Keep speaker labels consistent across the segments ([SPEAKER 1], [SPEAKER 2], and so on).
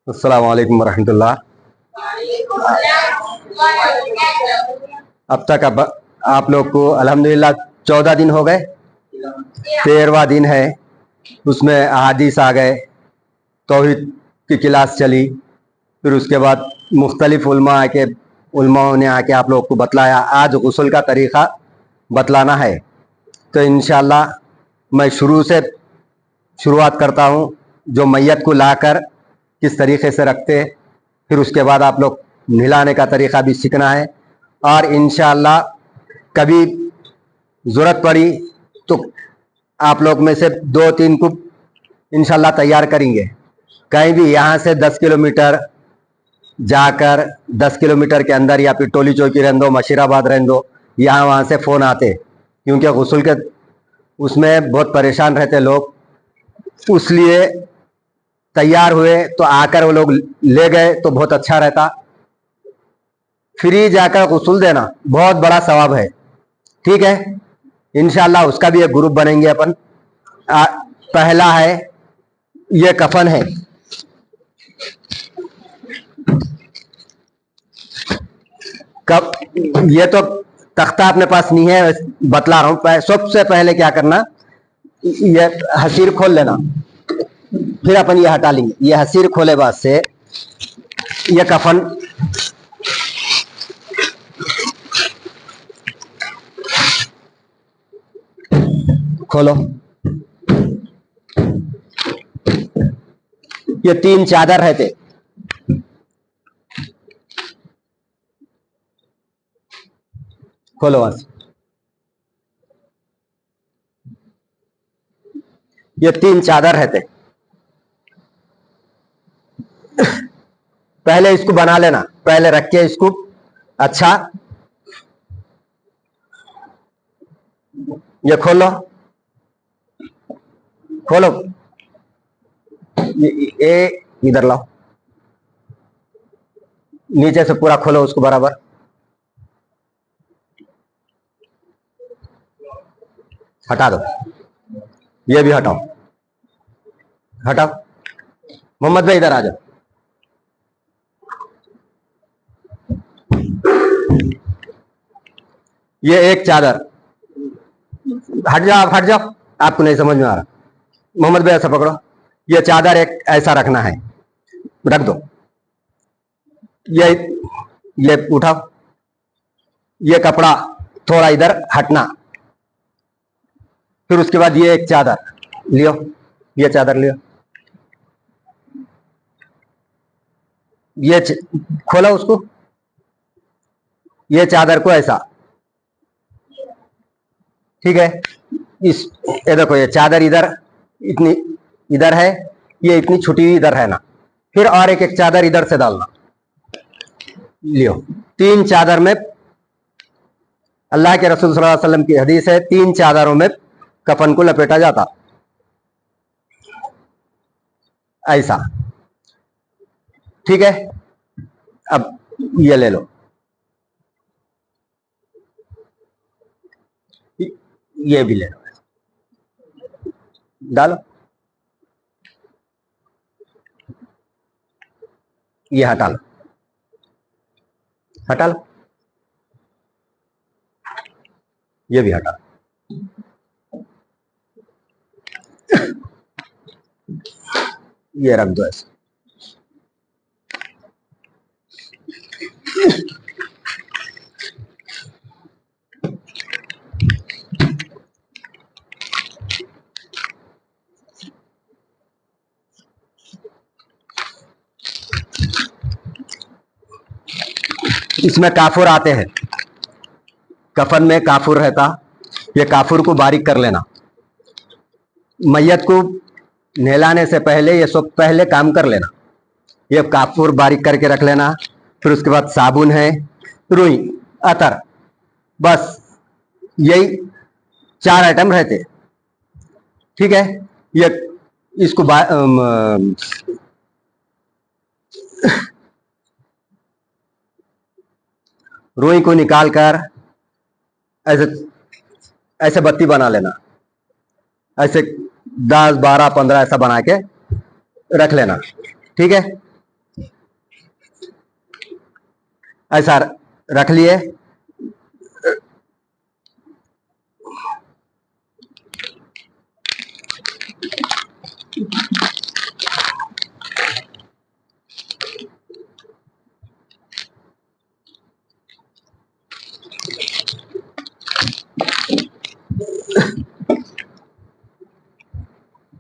[SPEAKER 1] अस्सलाम वालेकुम रहमतुल्लाह। अब तक आप लोग को अल्हम्दुलिल्लाह 14 दिन हो गए। 13वां दिन है, उसमें अहादीस आ गए, तौहीद की क्लास चली, फिर उसके बाद मुख्तलिफ उलमाओं ने आके आप लोग को बतलाया। आज गुस्ल का तरीक़ा बतलाना है, तो इंशाअल्लाह मैं शुरू से शुरुआत करता हूँ। जो मैयत को लाकर किस तरीके से रखते, फिर उसके बाद आप लोग नहलाने का तरीक़ा भी सीखना है। और इंशाअल्लाह कभी ज़रूरत पड़ी तो आप लोग में से 2-3 को इंशाअल्लाह तैयार करेंगे। कहीं भी यहाँ से 10 किलोमीटर जाकर 10 किलोमीटर के अंदर या फिर टोली चौकी रहने दो, मशीराबाद रहने दो, यहाँ वहाँ से फ़ोन आते, क्योंकि गुस्ल के उसमें बहुत परेशान रहते लोग, इसलिए तैयार हुए तो आकर वो लोग ले गए तो बहुत अच्छा रहता। फ्री जाकर गुस्ल देना बहुत बड़ा सवाब है, ठीक है। इंशाअल्लाह उसका भी एक ग्रुप बनेंगे अपन। पहला है, ये कफन है। कब ये तो तख्ता अपने पास नहीं है, बतला रहा हूं। सबसे पहले क्या करना, ये हसीर खोल लेना, फिर अपन ये हटा लेंगे। ये हसीर खोले बाद से ये कफन खोलो। ये 3 चादर रहते, खोलो बस। ये 3 चादर रहते, पहले इसको बना लेना, पहले रख के इसको अच्छा ये खोलो, खोलो। ये इधर लाओ, नीचे से पूरा खोलो उसको बराबर। हटा दो, ये भी हटाओ, हटाओ। मोहम्मद भाई इधर आ जाओ। ये एक चादर, हट जाओ, आप हट जाओ, आपको नहीं समझ में आ रहा। मोहम्मद भाई ऐसा पकड़ो, ये चादर एक ऐसा रखना है, रख दो। ये उठाओ, ये कपड़ा थोड़ा इधर हटना, फिर उसके बाद ये एक चादर लियो, ये चादर लियो, ये खोला उसको, ये चादर को ऐसा, ठीक है। ये देखो, ये चादर इधर इतनी इधर है, ये इतनी छोटी इधर है ना, फिर और एक एक चादर इधर से डालना। लियो, 3 चादर में, अल्लाह के रसूल सल्लल्लाहु अलैहि वसल्लम की हदीस है, 3 चादरों में कफन को लपेटा जाता, ऐसा, ठीक है। अब ये ले लो, ये भी ले लो, डालो, ये हटा लो, हटा लो, ये भी हटा लो। ये रख दो ऐसे। इसमें काफुर आते हैं, कफन में काफुर रहता, ये काफुर को बारीक कर लेना। मैयत को नहलाने से पहले ये सब पहले काम कर लेना। ये काफुर बारीक करके रख लेना, फिर उसके बाद साबुन है, रुई, अतर, बस यही 4 आइटम रहते, ठीक है। ये इसको रुई को निकाल कर ऐसे ऐसे बत्ती बना लेना, ऐसे 10, 12, 15 ऐसा बना के रख लेना, ठीक है। ऐसा रख लिए।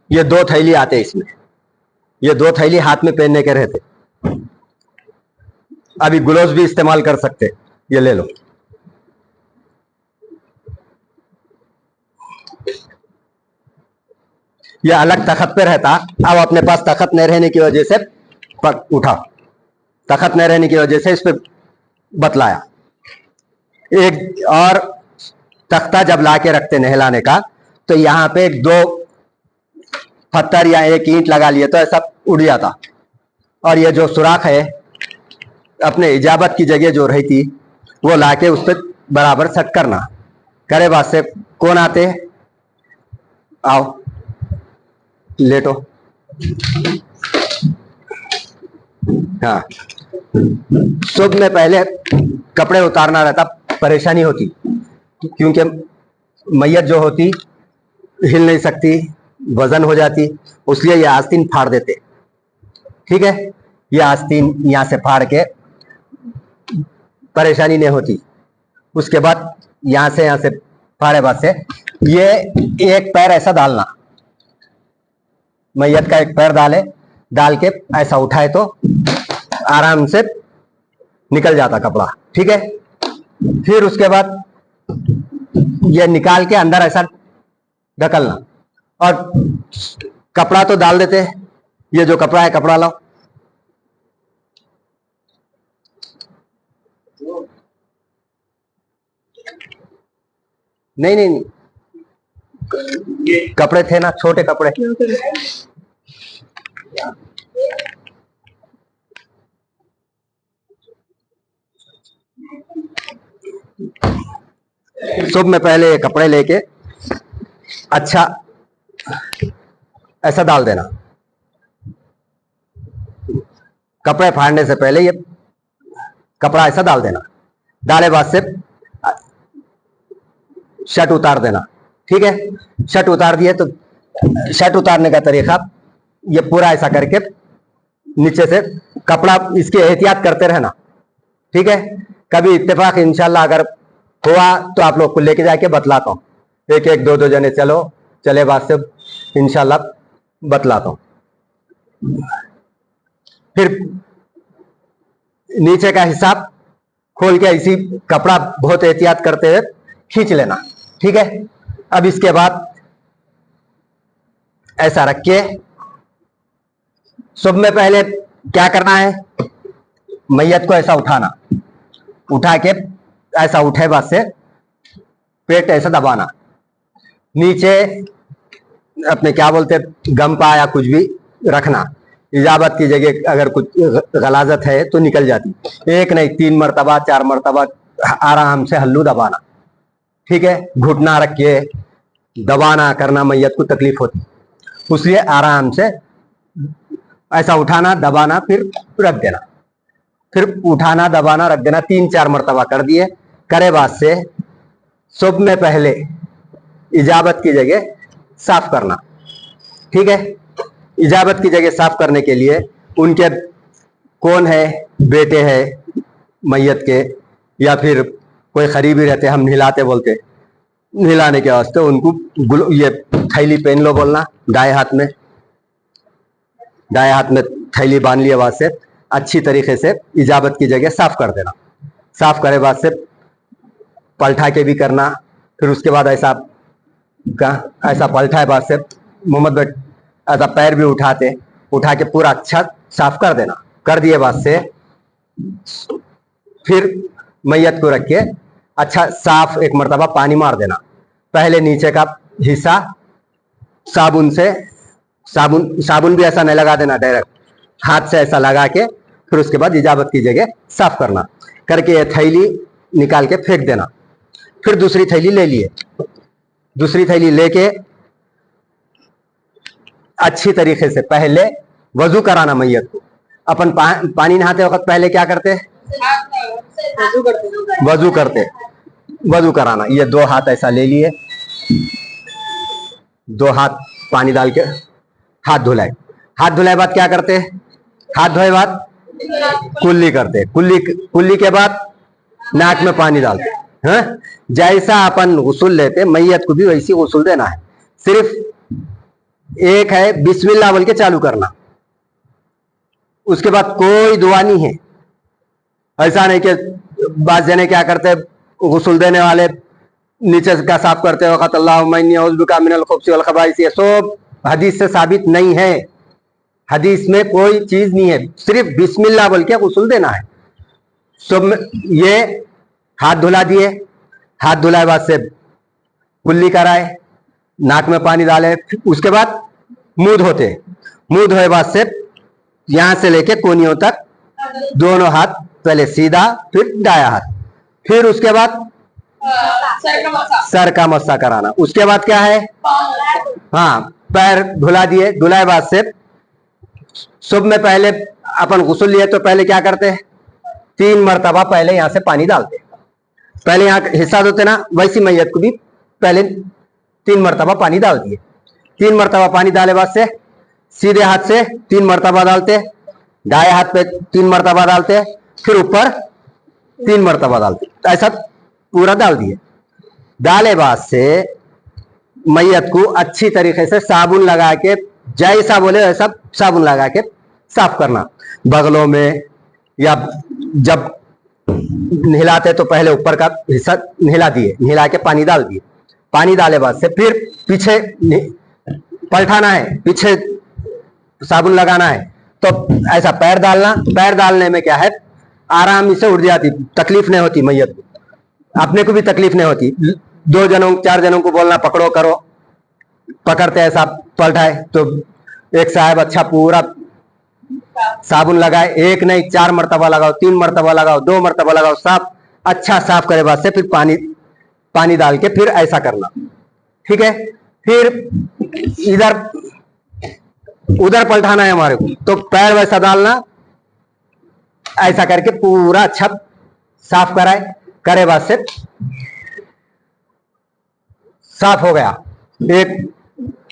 [SPEAKER 1] ये 2 थैली आते इसमें, ये 2 थैली हाथ में पहनने के रहते। अभी ग्लोव्स भी इस्तेमाल कर सकते, ये ले लो। ये अलग तख्त पे रहता, अब अपने पास तख्त नहीं रहने की वजह से उठा, तख्त नहीं रहने की वजह से इस पे बतलाया। एक और तख्ता जब लाके रखते नहलाने का, तो यहाँ पे 2 पत्थर या 1 ईंट लगा लिए तो ऐसा उड़ जाता। और ये जो सुराख है, अपने इजाबत की जगह जो रही थी वो लाके उस पर बराबर सेट करना। करे बाद से कौन आते, आओ लेटो। हाँ, सुबह में पहले कपड़े उतारना रहता, परेशानी होती, क्योंकि मैयत जो होती हिल नहीं सकती, वजन हो जाती, इसलिए ये आस्तीन फाड़ देते। ठीक है, ये आस्तीन यहां से फाड़ के परेशानी नहीं होती। उसके बाद यहां से फाड़े बाद से ये एक पैर ऐसा डालना, मैयत का एक पैर डाल के ऐसा उठाए तो आराम से निकल जाता कपड़ा। ठीक है, फिर उसके बाद ये निकाल के अंदर ऐसा ढकलना, और कपड़ा तो डाल देते। ये जो कपड़ा है, कपड़ा लाओ। नहीं नहीं नहीं, कपड़े थे ना, छोटे कपड़े। सुबह में पहले ये कपड़े लेके अच्छा ऐसा डाल देना। कपड़े फाड़ने से पहले ये कपड़ा ऐसा डाल देना। डाले बाद से शर्ट उतार देना। ठीक है, शर्ट उतार दिए तो शर्ट उतारने का तरीका ये पूरा ऐसा करके नीचे से कपड़ा इसकी एहतियात करते रहना। ठीक है, कभी इत्तेफाक इंशाल्लाह अगर हुआ तो आप लोग को लेके जाके बतलाता हूँ। 1-1, 2-2 जने चले बाद से इंशाल्लाह बतलाता हूँ। फिर नीचे का हिसाब खोल के इसी कपड़ा बहुत एहतियात करते हुए खींच लेना। ठीक है, अब इसके बाद ऐसा रख के सुबह में पहले क्या करना है, मैयत को ऐसा उठाना, उठा के ऐसा उठे बाद से पेट ऐसा दबाना, नीचे अपने क्या बोलते गमपा या कुछ भी रखना। इजाबत की जगह अगर कुछ गलाजत है तो निकल जाती। 1 नहीं 3 मरतबा 4 मरतबा आराम से हल्लू दबाना। ठीक है, घुटना रख के दबाना करना, मैयत को तकलीफ होती, इसलिए आराम से ऐसा उठाना, दबाना, फिर रख देना, फिर उठाना, दबाना, रख देना। 3-4 मरतबा कर दिए। करे बाद से सुबह में पहले इजाबत की जगह साफ करना। ठीक है, इजाबत की जगह साफ करने के लिए उनके कौन है, बेटे हैं मैयत के या फिर कोई करीबी रहते, हम नहलाते बोलते, नहलाने के वास्ते उनको ये थैली पहन लो बोलना। दाएं हाथ में थैली बांध लिए बाद से अच्छी तरीके से इजाबत की जगह साफ कर देना। साफ करे बाद से पलटा के भी करना। फिर उसके बाद ऐसा पलटा बाद से मोहम्मद भाई ऐसा पैर भी उठा के पूरा अच्छा साफ कर देना। कर दिए बाद से फिर मैयत को रख के अच्छा साफ 1 मरतबा पानी मार देना। पहले नीचे का हिस्सा साबुन भी ऐसा नहीं लगा देना, डायरेक्ट हाथ से ऐसा लगा के फिर उसके बाद इजाबत की जगह साफ करना। करके ये थैली निकाल के फेंक देना। फिर दूसरी थैली ले लिए, दूसरी थैली लेके अच्छी तरीके से पहले वजू कराना मैयत को। अपन पानी नहाते वक्त पहले क्या करते, वजू करते, वजू कराना। ये 2 हाथ ऐसा ले लिए, 2 हाथ पानी डाल के हाथ धुलाए। हाथ धुलाए बाद क्या करते? हाथ धोए बाद कुल्ली करते। कुल्ली के बाद नाक में पानी डालते हैं। जैसा अपन गुस्ल लेते मैयत को भी वैसी गुस्ल देना है। सिर्फ एक है बिस्मिल्लाह बोल के चालू करना, उसके बाद कोई दुआ नहीं है। ऐसा नहीं कि बात जने क्या करते, गुस्ल देने वाले नीचे का साफ करते वक्त अल्लाहुम्मा इन्नी औज़ु बिका मिनल खुब्सी वल खबाइस, ये सब हदीस से साबित नहीं है। हदीस में कोई चीज नहीं है, सिर्फ बिस्मिल्लाह बोल के गुस्ल देना है। सब ये हाथ धुला दिए, हाथ धुलाए बाद से कुल्ली कराए, नाक में पानी डाले, उसके बाद मुंह धोते। मुंह धोए बाद से यहां से लेके कोनियों तक दोनों हाथ, पहले सीधा फिर दाया हाथ, फिर उसके बाद सर का मस्सा कराना। उसके बाद क्या है, हाँ पैर धुला दिए। धुलाए बाद से सुबह में पहले अपन गुस्ल लिए तो पहले क्या करते हैं, 3 मरतबा पहले यहां से पानी डालते। पहले यहाँ हिस्सा धोते ना, वैसी मैयत को भी पहले 3 मरतबा पानी डाल दिए। 3 मरतबा पानी डाले बाद से सीधे हाथ से 3 मरतबा डालते, दाएं हाथ पे 3 मरतबा डालते, फिर ऊपर 3 मरतबा डालते। ऐसा पूरा डाल दिए। डाले बाद से मैयत को अच्छी तरीके से साबुन लगा के, जैसा बोले वैसा साबुन लगा के साफ करना। बगलों में या जब नहलाते तो पहले ऊपर का हिस्सा नहला दिए, नहला के पानी डाल दिए। पानी डाले बाद से फिर पीछे पलटाना है, पीछे साबुन लगाना है। तो ऐसा पैर डालना। पैर डालने में क्या है, आराम से उठ जाती, तकलीफ नहीं होती मैयत को, अपने को भी तकलीफ नहीं होती। 2 जनों 4 जनों को बोलना पकड़ो करो, पकड़ते ऐसा पलटाए तो एक साहब अच्छा पूरा साबुन लगाए, एक नहीं 4 मरतबा लगाओ, 3 मरतबा लगाओ, 2 मरतबा लगाओ, साफ अच्छा साफ करे बाद से फिर पानी डाल के फिर ऐसा करना। ठीक है, फिर इधर उधर पलटाना है हमारे को, तो पैर वैसा डालना, ऐसा करके पूरा अच्छा साफ कराए। करे बाद से साफ हो गया।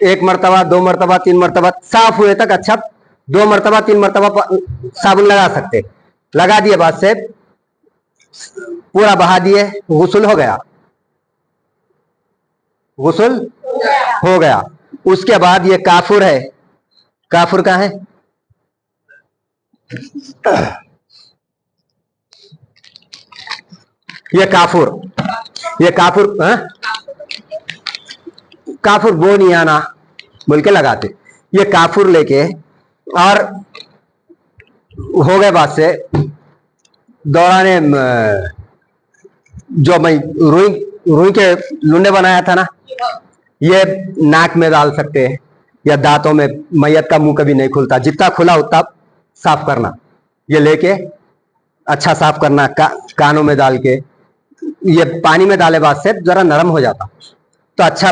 [SPEAKER 1] एक मरतबा, 2 मरतबा, 3 मरतबा साफ हुए तक अच्छा 2 मरतबा 3 मरतबा साबुन लगा सकते। लगा दिए बाद से पूरा बहा दिए, गुस्ल हो गया, गुस्ल हो गया। उसके बाद ये काफुर है, काफुर का है, ये काफुर, ये काफुर है? काफुर बोनियाना बोल के लगाते। ये काफुर लेके और हो गए बाद से दौराने जो मैं रुई के लुंडे बनाया था ना, ये नाक में डाल सकते हैं या दांतों में। मैयत का मुंह कभी नहीं खुलता, जितना खुला उतना साफ करना। ये लेके अच्छा साफ करना, कानों में डाल के। ये पानी में डाले बाद से जरा नरम हो जाता, तो अच्छा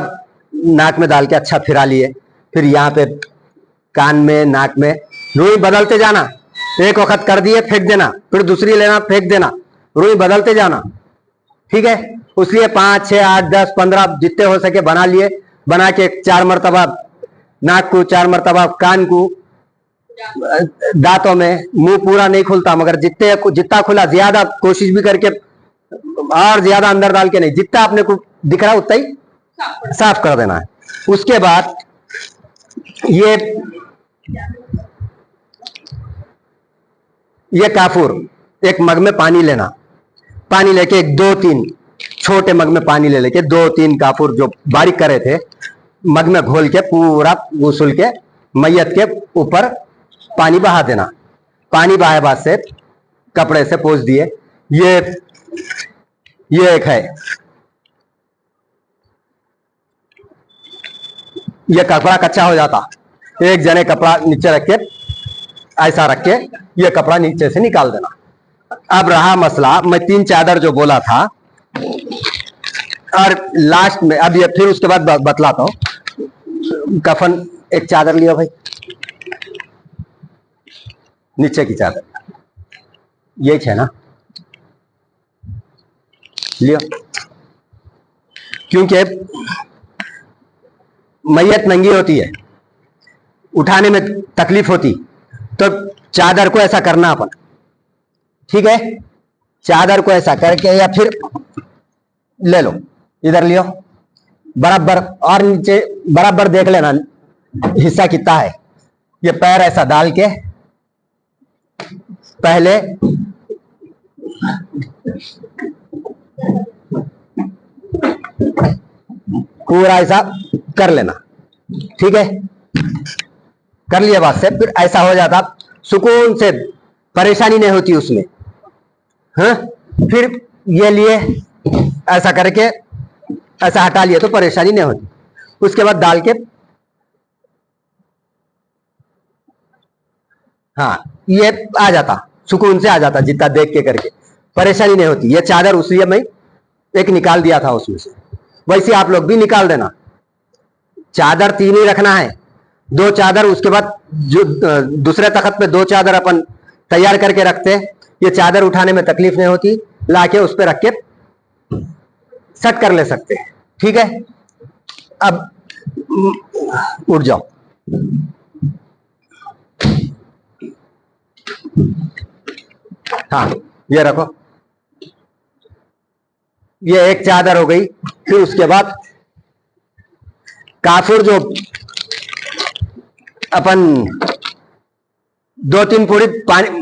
[SPEAKER 1] नाक में डाल के अच्छा फिरा लिए। फिर यहाँ पे कान में, नाक में रुई बदलते जाना। एक वक्त कर दिए फेंक देना, फिर दूसरी लेना फेंक देना, रुई बदलते जाना। ठीक है, उसलिए 5, 6, 8, 10, 15 जितने हो सके बना लिए। बना के 4 मरतबा नाक को, 4 मरतबा कान को, दांतों में। मुंह पूरा नहीं खुलता, मगर जितना खुला, ज्यादा कोशिश भी करके और ज्यादा अंदर डाल के नहीं, जितना अपने को दिख रहा उतना ही साफ कर देना है। उसके बाद ये काफूर एक मग में पानी लेना। पानी लेके 2-3 छोटे मग में पानी ले लेके 2-3 काफूर जो बारीक करे थे मग में घोल के पूरा गुस्ल के मैयत के ऊपर पानी बहा देना। पानी बहाए बाद से कपड़े से पोंछ दिए। ये एक है, ये कपड़ा कच्चा हो जाता, एक जने कपड़ा नीचे रख के ऐसा रख के ये कपड़ा नीचे से निकाल देना। अब रहा मसला, मैं 3 चादर जो बोला था, और लास्ट में अब ये फिर उसके बाद बतलाता हूं। कफन एक चादर लियो भाई, नीचे की चादर, ये है ना, लियो, क्योंकि मैयत नंगी होती है, उठाने में तकलीफ होती, तो चादर को ऐसा करना अपन, ठीक है, चादर को ऐसा करके या फिर ले लो, इधर लियो बराबर, और नीचे बराबर देख लेना हिस्सा कितना है। ये पैर ऐसा डाल के पहले पूरा ऐसा कर लेना, ठीक है, कर लिया बात से, फिर ऐसा हो जाता, सुकून से, परेशानी नहीं होती उसमें। हाँ, फिर ये लिए ऐसा करके ऐसा हटा लिया तो परेशानी नहीं होती। उसके बाद डाल के, हाँ, ये आ जाता, सुकून से आ जाता, जितना देख के करके परेशानी नहीं होती। ये चादर उसलिए मैं एक निकाल दिया था उसमें से, वैसे आप लोग भी निकाल देना। चादर 3 ही रखना है, 2 चादर, उसके बाद जो दूसरे तख्त पे 2 चादर अपन तैयार करके रखते हैं, ये चादर उठाने में तकलीफ नहीं होती, लाके उस पर रख के सेट कर ले सकते हैं, ठीक है। अब उठ जाओ, हाँ, ये रखो, ये एक चादर हो गई। फिर उसके बाद काफुर जो अपन 2-3 पूरी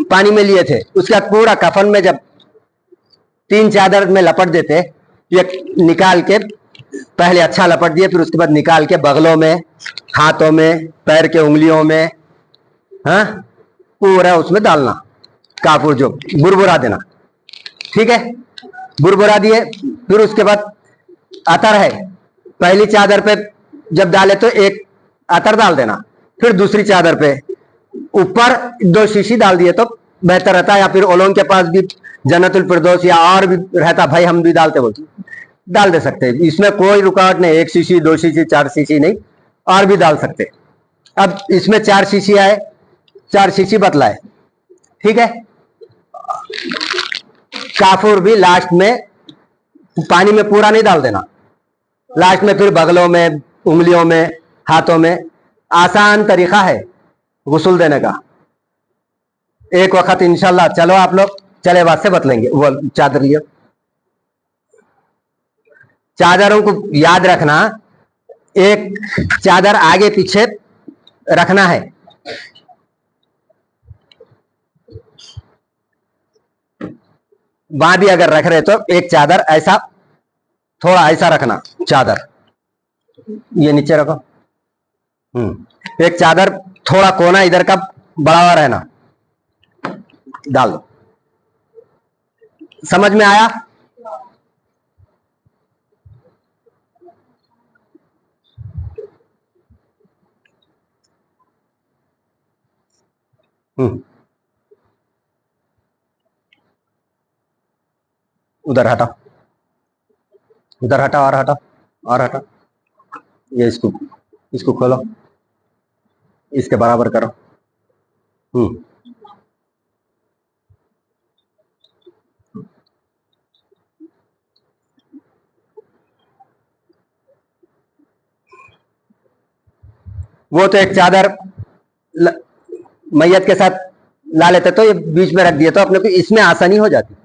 [SPEAKER 1] पानी में लिए थे, उसका पूरा कफन में जब 3 चादर में लपट देते, ये निकाल के पहले अच्छा लपट दिए, फिर उसके बाद निकाल के बगलों में, हाथों में, पैर के उंगलियों में, हाँ, पूरा उसमें डालना, काफुर जो बुरबुरा देना, ठीक है, बुरबुरा दिए। फिर उसके बाद अतर है, पहली चादर पे जब डाले तो एक अतर डाल देना, फिर दूसरी चादर पे ऊपर 2 शीशी डाल दिए तो बेहतर रहता है, या फिर ओलों के पास भी जन्नतुल फिरदौस या और भी रहता, भाई हम भी डालते बोलते, डाल दे सकते हैं, इसमें कोई रुकावट नहीं, 1 शीशी 2 शीशी 4 शीशी नहीं, और भी डाल सकते। अब इसमें 4 शीशी आए, 4 शीशी बतलाए, ठीक है। काफुर भी लास्ट में पानी में पूरा नहीं डाल देना, लास्ट में फिर बगलों में, उंगलियों में, हाथों में। आसान तरीका है गुस्ल देने का। एक वक्त इंशाल्लाह, चलो आप लोग चले बात से बतलेंगे। वो चादर लियो, चादरों को याद रखना, एक चादर आगे पीछे रखना है, वहां भी अगर रख रहे तो एक चादर ऐसा, थोड़ा ऐसा रखना चादर, ये नीचे रखो, एक चादर थोड़ा कोना इधर का बड़ा हुआ रहना, डाल दो। समझ में आया? उधर हटा, उधर हटा, और हटा, और हटा, ये इसको खोलो, इसके बराबर करो। वो तो एक चादर मैयत के साथ ला लेते, तो ये बीच में रख दिए तो अपने को इसमें आसानी हो जाती।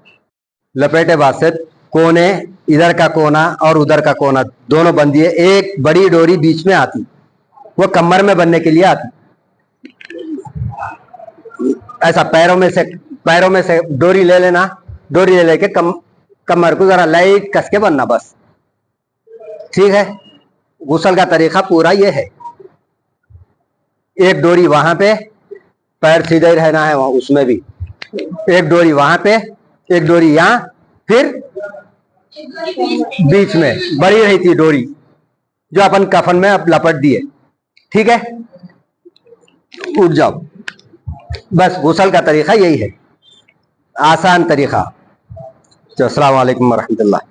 [SPEAKER 1] लपेटे बाद से कोने, इधर का कोना और उधर का कोना दोनों बन दिए, एक बड़ी डोरी बीच में आती, वो कमर में बनने के लिए आती। ऐसा पैरों में से डोरी ले लेना, डोरी ले लेके कमर को जरा लाइट कस के बनना, बस, ठीक है। गुस्ल का तरीका पूरा ये है, एक डोरी वहां पे, पैर सीधे ही रहना है वहां, उसमें भी एक डोरी वहां पे, एक डोरी यहां, फिर बीच में बड़ी रही थी डोरी जो अपन कफन में अब लपट दिए, ठीक है। उठ जाओ, बस गुस्ल का तरीका यही है, आसान तरीका। अस्सलाम वालेकुम रहमतुल्लाह।